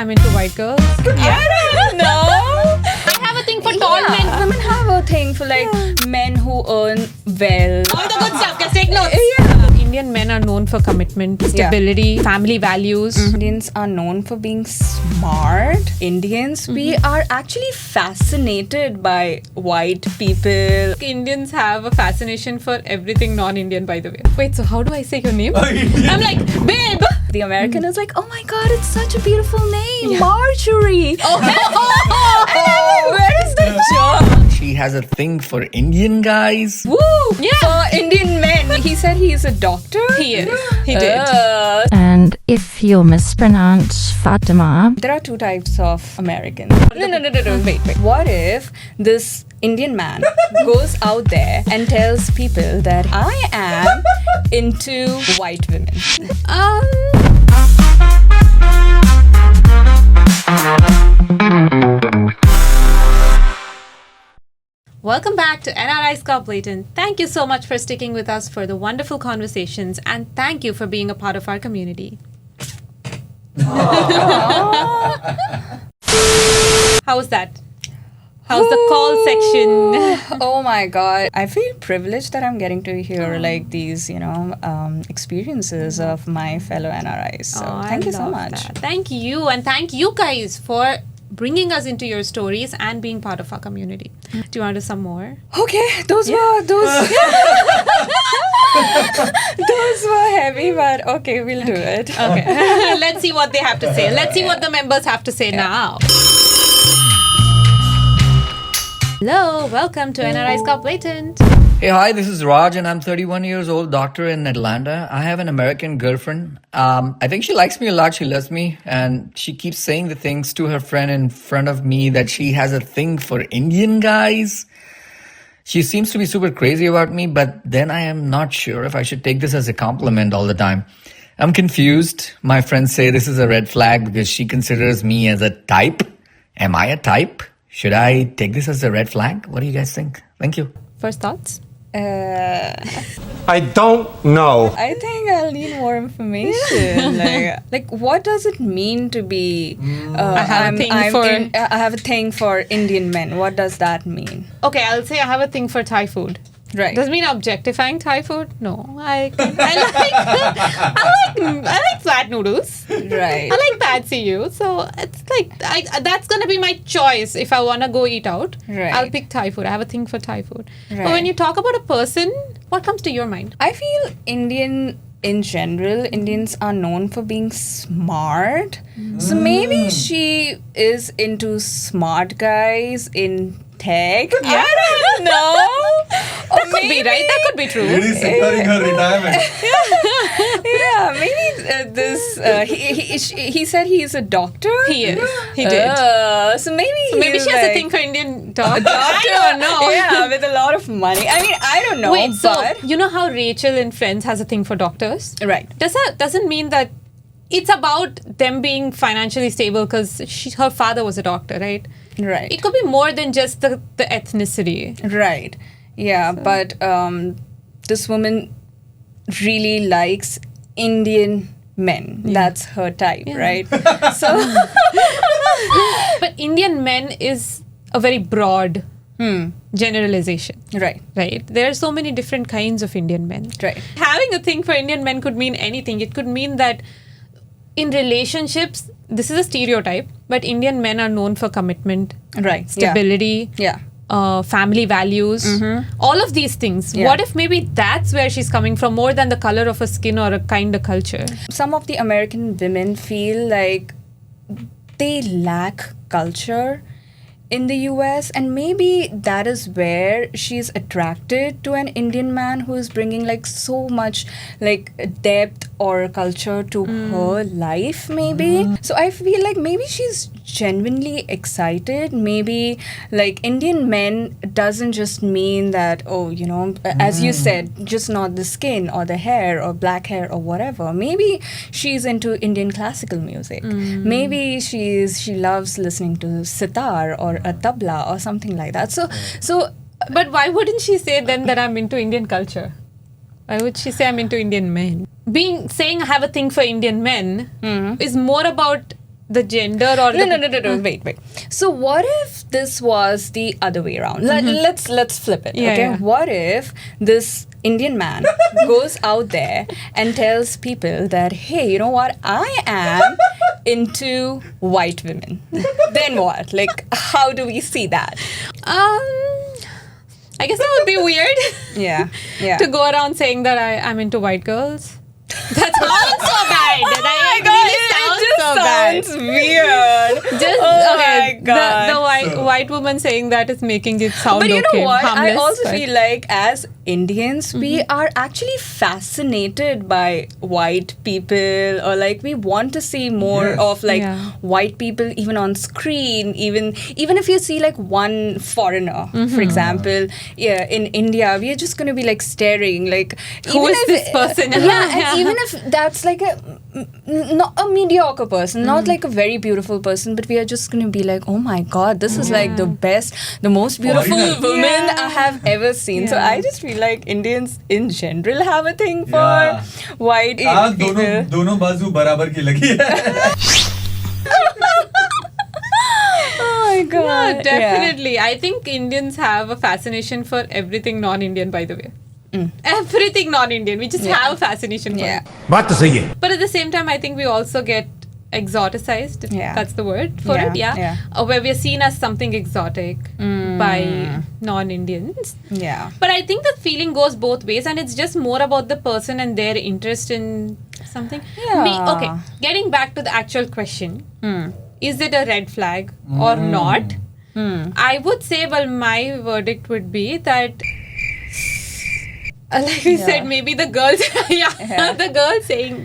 I'm into white girls. I don't know. I have a thing for tall men. Women have a thing for men who earn well. All the good stuff. Just take notes. Yeah. Indian men are known for commitment, stability, family values. Indians are known for being smart. Indians, we are actually fascinated by white people. Indians have a fascination for everything non-Indian, by the way. Wait, so how do I say your name? I'm like, babe! The American is like, oh my god, it's such a beautiful name, Marjorie. Oh. And I'm like, where is the joke? She has a thing for Indian guys. Woo! Yeah. For Indian men. He said he is a doctor. He is. He did. And if you mispronounce Fatima, There are two types of Americans. No. Wait. What if this Indian man goes out there and tells people that I am into white women? Welcome back to NRIs Blatant. Thank you so much for sticking with us for the wonderful conversations, and thank you for being a part of our community. How was that? How's the call section? Oh my god. I feel privileged that I'm getting to hear these, experiences of my fellow NRIs. So thank you so much. That. Thank you, and thank you guys for bringing us into your stories and being part of our community. Do you want to do some more? Okay, those were those heavy, but okay, we'll do it. Okay. Let's see what they have to say. Let's see what the members have to say now. Hello, welcome to NRIs Blatant. Hey, hi, this is Raj, and I'm 31 years old, doctor in Atlanta. I have an American girlfriend. I think she likes me a lot. She loves me, and she keeps saying the things to her friend in front of me that she has a thing for Indian guys. She seems to be super crazy about me, but then I am not sure if I should take this as a compliment all the time. I'm confused. My friends say this is a red flag because she considers me as a type. Am I a type? Should I take this as a red flag? What do you guys think? Thank you. First thoughts? I don't know. I think I'll need more information. What does it mean to be? I have a thing for Indian men. What does that mean? Okay, I'll say I have a thing for Thai food. Right. Does it mean objectifying Thai food? No. I like flat noodles. Right. I like pad see ew. So it's that's gonna be my choice if I wanna go eat out. Right. I'll pick Thai food. I have a thing for Thai food. Right. But when you talk about a person, what comes to your mind? I feel in general, Indians are known for being smart. So maybe she is into smart guys in tech. Yeah. I don't know. That could be right. That could be true. Lady securing her retirement. Yeah, maybe he said he's a doctor. He is. He did. So maybe Maybe he's she has a thing for Indian dogs. doctor. I don't know. Yeah, with a lot of money. I mean, I don't know. Wait, so but you know how Rachel in Friends has a thing for doctors? right. Doesn't mean that it's about them being financially stable because her father was a doctor, right? Right. It could be more than just the ethnicity. Right. Yeah, but this woman really likes Indian men. Yeah. That's her type, right? So, but Indian men is a very broad generalization. right. Right? There are so many different kinds of Indian men. Right. Having a thing for Indian men could mean anything. It could mean that in relationships, this is a stereotype, but Indian men are known for commitment, Right. stability, Yeah. family values, all of these things. Yeah. What if maybe that's where she's coming from more than the color of her skin or a kind of culture? Some of the American women feel like they lack culture in the US, and maybe that is where she's attracted to an Indian man who is bringing so much depth or culture to her life, maybe. So I feel like maybe she's genuinely excited. Maybe Indian men doesn't just mean that, as you said, just not the skin or the hair or black hair or whatever. Maybe she's into Indian classical music. Maybe she loves listening to sitar or a tabla or something like that. So But why wouldn't she say then that I'm into Indian culture? Why would she say I'm into Indian men? Saying I have a thing for Indian men is more about the gender or No. Wait. So what if this was the other way around? Let's flip it. Yeah, okay. yeah. What if this Indian man goes out there and tells people that, hey, you know what? I am into white women. Then what? Like, how do we see that? I guess that would be weird. Yeah. To go around saying that I'm into white girls. That sounds so bad. It sounds weird. Just Oh okay, my God. the white woman saying that is making it sound But you okay, know what? I harmless, also but- feel like as Indians, we are actually fascinated by white people, or like we want to see more Yes. of like Yeah. white people even on screen. Even if you see like one foreigner, for example, in India, we are just going to be like staring like, Who even is if- this person? Yeah, and even if that's like not a mediocre person, not like a very beautiful person, but we are just going to be like, oh my God, this is like the best, the most beautiful Foreigner. woman Yeah. I have ever seen. So Yeah. I just feel like Indians in general have a thing for Yeah. white people. दोनों बाजू बराबर की लगी है. Oh my God. Yeah, definitely. I think Indians have a fascination for everything non-Indian, by the way. Everything non-Indian. We just have a fascination for Yeah. it. बात तो सही है. But at the same time, I think we also get exoticized, if Yeah. that's the word for Yeah, it. Yeah. yeah. Where we are seen as something exotic by non-Indians. Yeah. But I think the feeling goes both ways, and it's just more about the person and their interest in something. Yeah. Okay, getting back to the actual question. Is it a red flag or not? I would say, well, my verdict would be that, like we said, maybe the girls,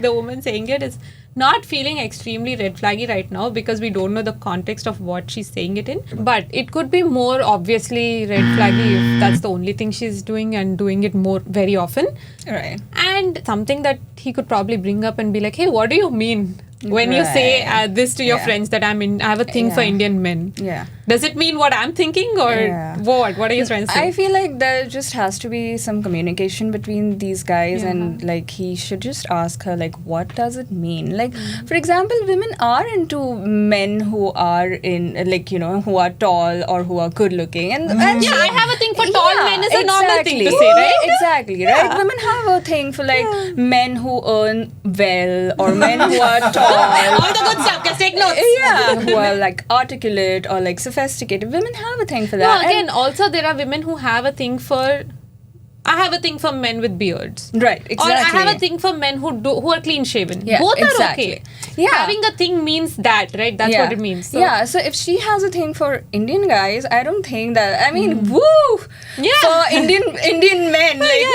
the woman saying it is not feeling extremely red flaggy right now because we don't know the context of what she's saying it in. But it could be more obviously red flaggy if that's the only thing she's doing and doing it more very often. Right. And something that he could probably bring up and be like, hey, what do you mean when you say this to your Yeah. friends that I have a thing for Yeah. Indian men? Yeah. Does it mean what I'm thinking or Yeah. what? What are you trying to say? I feel like there just has to be some communication between these guys, and like he should just ask her like, what does it mean? Like, for example, women are into men who are in like, you know, who are tall or who are good looking, and yeah, I have a thing for tall men is a normal thing to exactly. say, right? Exactly, right? Women have a thing for like men who earn well, or men who are tall. All the good stuff. Just take notes. Yeah, who are like articulate or like sophisticated. Women have a thing for that. No, again, also there are women who have a thing for. I have a thing for men with beards. Right, exactly. Or I have a thing for men who are clean shaven. Yeah, Both are exactly. okay. Yeah. Having a thing means that, right? That's what it means. So. Yeah, so if she has a thing for Indian guys, I don't think that. I mean, woo! Yeah. For Indian men, like,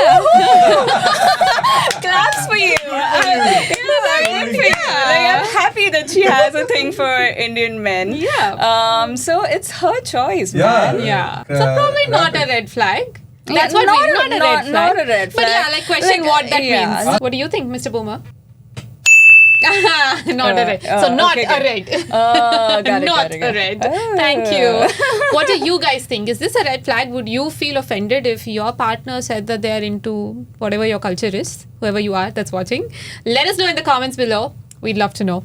claps for you. Like, I'm happy that she has a thing for Indian men. Yeah. So it's her choice, Yeah. man. Yeah. So probably not a red flag. That's what not we not a red flag. Not a red But flag. yeah, like question Like, what that yeah. means. What do you think, Mr. Boomer? Not a red. So not okay, a okay. red. Got it, Not got it, a got it. red. Thank you. What do you guys think? Is this a red flag? Would you feel offended if your partner said that they're into whatever your culture is, whoever you are that's watching? Let us know in the comments below. We'd love to know.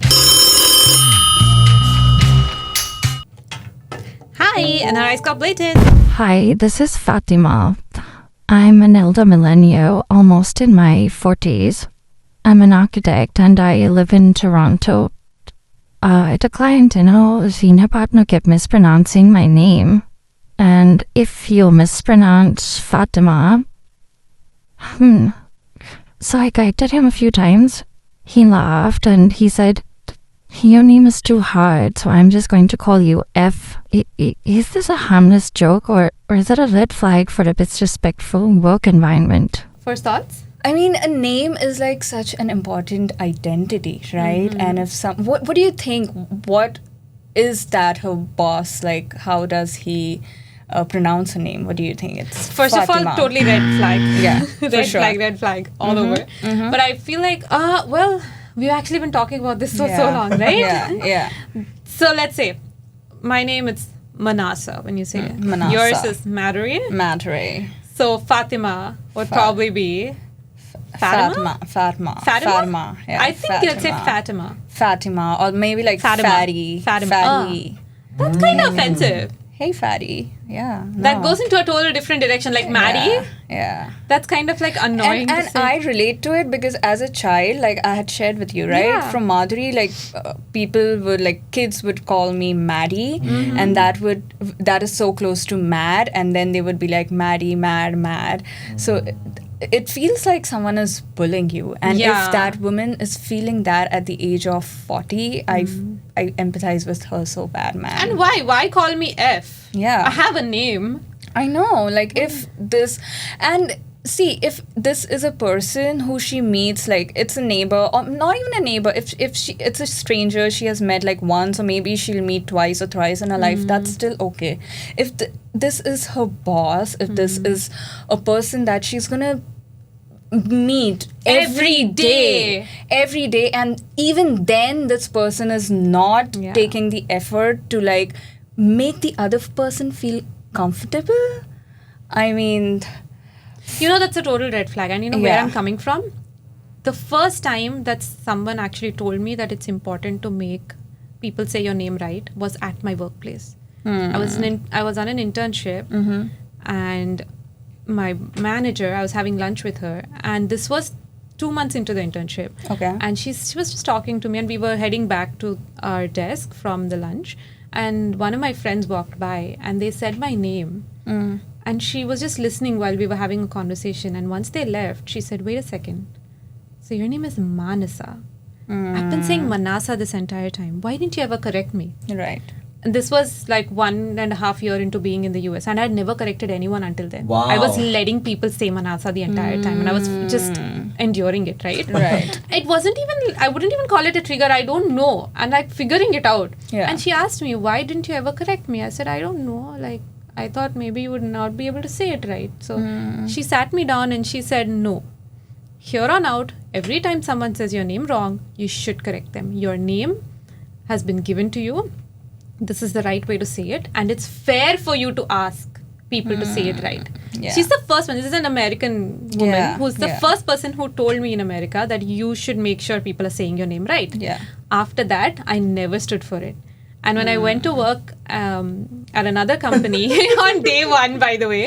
Hi, NRIs got Blatant. Hi, this is Fatima. I'm an elder millennial, almost in my 40s. I'm an architect and I live in Toronto. The client, Veena partner kept mispronouncing my name. And if you mispronounce Fatima, so I corrected him a few times. He laughed and he said, your name is too hard, so I'm just going to call you F. Is this a harmless joke or is it a red flag for a disrespectful work environment? First thoughts? I mean, a name is like such an important identity, right? And if what do you think? What is that her boss like? How does he pronounce her name? What do you think? It's First Fatima. of all, totally red flag. Yeah, for red sure. red flag all over. But I feel like, well, we've actually been talking about this for so long, right? Yeah. So let's say my name is Manasa when you say it. Manasa. Yours is Madhuri. Madhuri. So Fatima would probably be Fatima? Fatima. Fatima? Yeah, I think you'd say Fatima. Fatima, or maybe like Fatima. Fatty. Fatima. Fatty. That's kind of offensive. Hey, Fatty. Yeah. That no. goes into a total different direction. Like Maddie, Yeah. that's kind of like annoying And to say. I relate to it because as a child, like I had shared with you, right? Yeah. From Madhuri, like people would, like kids would call me Maddie, Mm-hmm. and that is so close to mad, and then they would be like Maddie, mad. So it feels like someone is bullying you, and Yeah. if that woman is feeling that at the age of 40, I empathize with her so bad, man. And why? Why call me F? Yeah. I have a name. I know, like if this, and see, if this is a person who she meets, like it's a neighbor, or not even a neighbor, if she it's a stranger she has met like once, or maybe she'll meet twice or thrice in her life, that's still okay. If this is her boss, if this is a person that she's gonna meet every day, and even then this person is not Yeah. taking the effort to like make the other person feel comfortable. I mean, You know, that's a total red flag. And you know where Yeah. I'm coming from? The first time that someone actually told me that it's important to make people say your name right was at my workplace. I was on an internship, and my manager, I was having lunch with her, and this was 2 months into the internship. Okay. And she was just talking to me, and we were heading back to our desk from the lunch, and one of my friends walked by, and they said my name. And she was just listening while we were having a conversation. And once they left, she said, "Wait a second. So your name is Manasa. I've been saying Manasa this entire time. Why didn't you ever correct me?" right. And this was like 1.5 years into being in the US, and I had never corrected anyone until then. Wow. I was letting people say Manasa the entire time, and I was just enduring it, right? Right. It wasn't even, I wouldn't even call it a trigger. I don't know. And like figuring it out. Yeah. And she asked me, "Why didn't you ever correct me?" I said, "I don't know. Like, I thought maybe you would not be able to say it right." So she sat me down and she said, "No. Here on out, every time someone says your name wrong, you should correct them. Your name has been given to you. This is the right way to say it, and it's fair for you to ask people to say it right." Yeah. She's the first one. This is an American woman Yeah, who's the yeah. first person who told me in America that you should make sure people are saying your name right. Yeah. After that, I never stood for it. And when I went to work at another company on day one, by the way,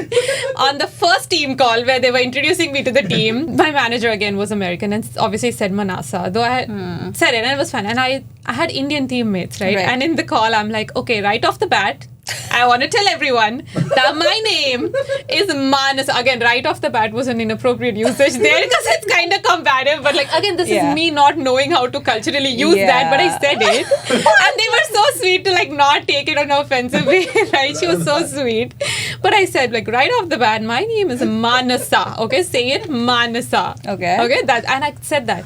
on the first team call where they were introducing me to the team, my manager again was American and obviously said Manasa, though I said it and it was fun. And I had Indian teammates, right? Right. And in the call, I'm like, okay, right off the bat, I want to tell everyone that my name is Manasa. Again, right off the bat was an inappropriate usage there because it's kind of combative. But like, again, this Yeah. is me not knowing how to culturally use that, but I Yeah. said it. And they were so sweet to like not take it in an offensive way, right? She was so sweet. But I said like right off the bat, my name is Manasa. Okay, say it, Manasa. Okay. Okay, and I said that.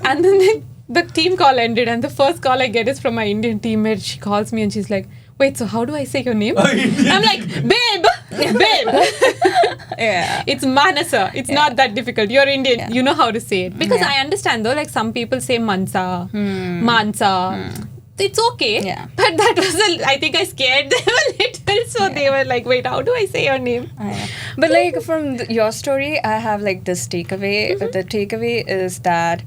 And then the team call ended, and the first call I get is from my Indian teammate. She calls me and she's like, "Wait, so how do I say your name?" I'm like, babe. Yeah. It's Manasa. It's not that difficult. You're Indian. Yeah. You know how to say it. Because Yeah. I understand though, like some people say Mansa, Mansa. It's okay. Yeah. But that was, I think I scared them a little. So they were like, wait, how do I say your name? I know. But like from your story, I have like this takeaway. The takeaway is that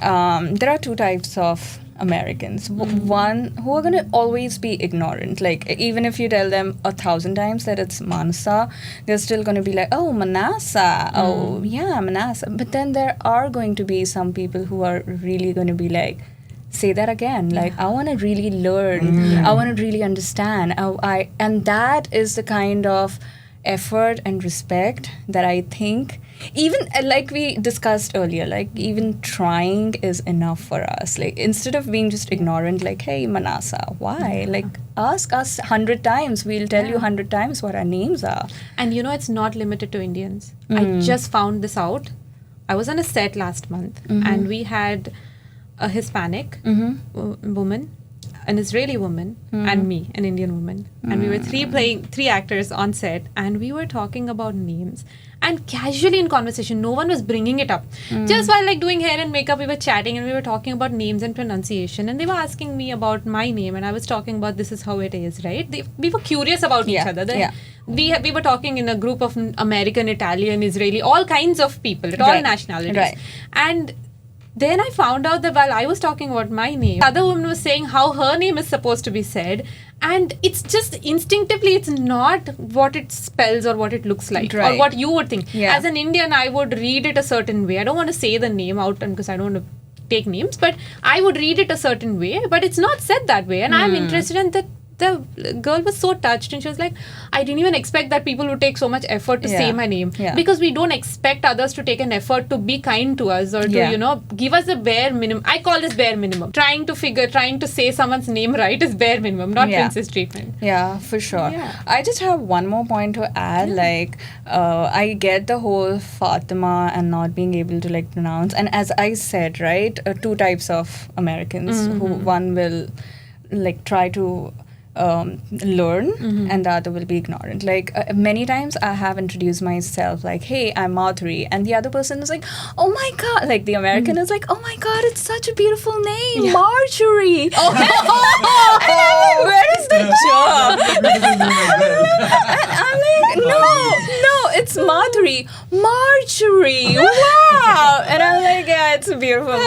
there are two types of Americans. One who are going to always be ignorant. Like even if you tell them 1,000 times that it's Manasa, they're still going to be like, "Oh, Manasa. Oh, yeah, Manasa." But then there are going to be some people who are really going to be like, "Say that again." Like, I want to really learn. I want to really understand. And that is the kind of effort and respect that I think, even like we discussed earlier, like even trying is enough for us. Like instead of being just ignorant, like, "Hey, Manasa, why?" Like ask us 100 times. We'll tell you 100 times what our names are. And you know, it's not limited to Indians. I just found this out. I was on a set last month and we had a Hispanic woman. an Israeli woman and me, an Indian woman. And we were three actors on set, and we were talking about names. And casually in conversation, no one was bringing it up. Just while like doing hair and makeup, we were chatting and we were talking about names and pronunciation. And they were asking me about my name, and I was talking about this is how it is, right? We were curious about each other. We were talking in a group of American, Italian, Israeli, all kinds of people, all nationalities. Right. And then I found out that while I was talking about my name, the other woman was saying how her name is supposed to be said. And it's just instinctively, it's not what it spells or what it looks like or what you would think. Yeah. As an Indian, I would read it a certain way. I don't want to say the name out because I don't want to take names, but I would read it a certain way, but it's not said that way. And I'm interested in that. The girl was so touched and she was like, I didn't even expect that people would take so much effort to say my name, because we don't expect others to take an effort to be kind to us or to give us the bare minimum. I call this bare minimum. Trying to say someone's name right is bare minimum, not princess treatment. Yeah, for sure. I just have one more point to add. Like, I get the whole Fatima and not being able to like pronounce. And as I said, right, two types of Americans who one will like try to learn and the other will be ignorant. Like many times I have introduced myself like, hey, I'm Madhuri, and the other person is like, oh my god, like the American is like, oh my god, it's such a beautiful name, Marjorie. And I'm like, where is the job? And I'm like, no, it's Madhuri. Marjorie, wow. And I'm like, yeah, it's beautiful.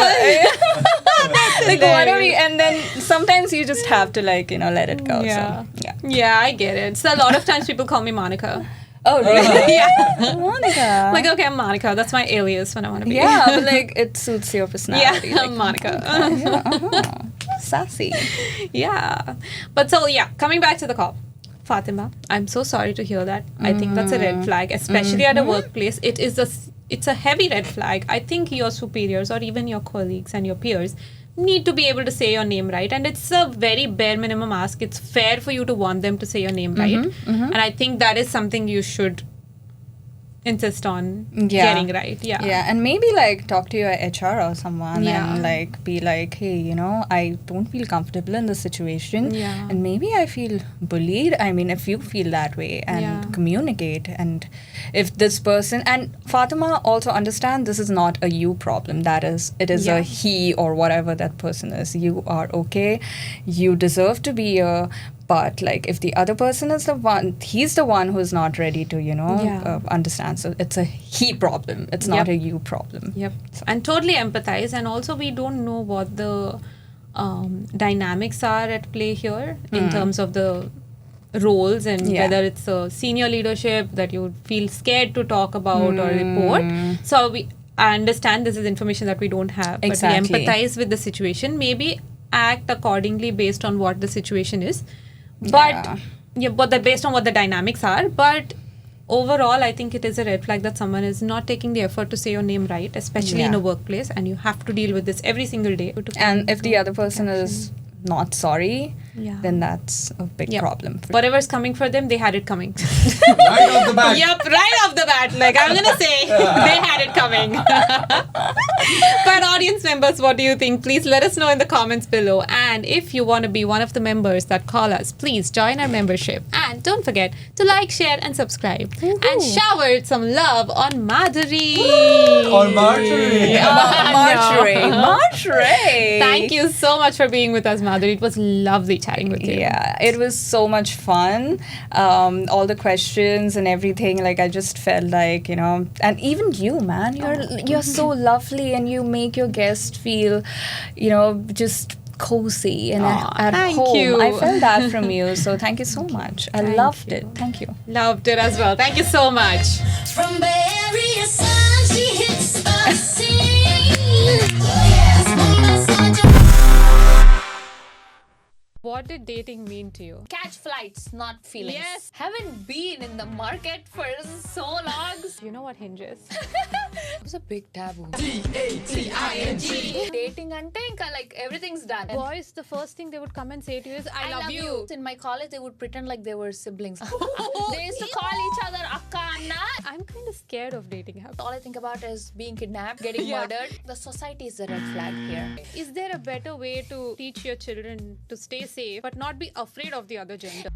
Like, what are we? And then sometimes you just have to like, let it go. Yeah. So, Yeah, I get it. So a lot of times people call me Monica. Oh, really? Yeah. Monica. Like, okay, I'm Monica. That's my alias when I want to be. Yeah, but like it suits your personality. Yeah, like, I'm Monica. Sassy. Yeah. But so, yeah, coming back to the call. Fatima, I'm so sorry to hear that. I think that's a red flag, especially at a workplace. It's a heavy red flag. I think your superiors or even your colleagues and your peers need to be able to say your name right, and it's a very bare minimum ask. It's fair for you to want them to say your name right, and I think that is something you should insist on getting right. Yeah, And maybe like talk to your HR or someone and like be like, hey, I don't feel comfortable in this situation, and maybe I feel bullied. I mean, if you feel that way, and communicate. And if this person, and Fatima, also understand this is not a you problem. It is a he or whatever that person is. You are okay. You deserve to be a. But like if the other person is the one, he's the one who's not ready to, understand. So it's a he problem. It's not a you problem. Yep. So. And totally empathize. And also we don't know what the dynamics are at play here in terms of the roles and whether it's a senior leadership that you feel scared to talk about or report. So I understand this is information that we don't have. Exactly. But we empathize with the situation. Maybe act accordingly based on what the situation is. But based on what the dynamics are. But overall, I think it is a red flag that someone is not taking the effort to say your name right, especially in a workplace, and you have to deal with this every single day. And if the other person is not sorry, then that's a big problem. Whatever's coming for them, they had it coming. Right off the bat. Yep, right off the bat. Like, I'm going to say, they had it coming. But audience members, what do you think? Please let us know in the comments below. And if you want to be one of the members that call us, please join our membership. And don't forget to like, share, and subscribe. And shower some love on Madhuri. On Marjorie. Marjorie. Thank you so much for being with us, Madhuri. It was lovely chatting with you. Yeah, it was so much fun. All the questions and everything, like I just felt like, and even you, man, you're so lovely, and you make your guest feel, just cozy and at home. You. I felt that from you, so thank you so much. I loved it. Thank you. Loved it as well. Thank you so much. From Bay Area sun, she hits the scene. Yes, What did dating mean to you? Catch flights, not feelings. Yes. Haven't been in the market for so long. You know what hinges? It was a big taboo. Dating ante inka like everything's done. Boys, the first thing they would come and say to you is, I love you. In my college, they would pretend like they were siblings. They used to call each other akka, anna. I'm kind of scared of dating apps. All I think about is being kidnapped, getting murdered. The society is the red flag here. Is there a better way to teach your children to stay safe but not be afraid of the other gender?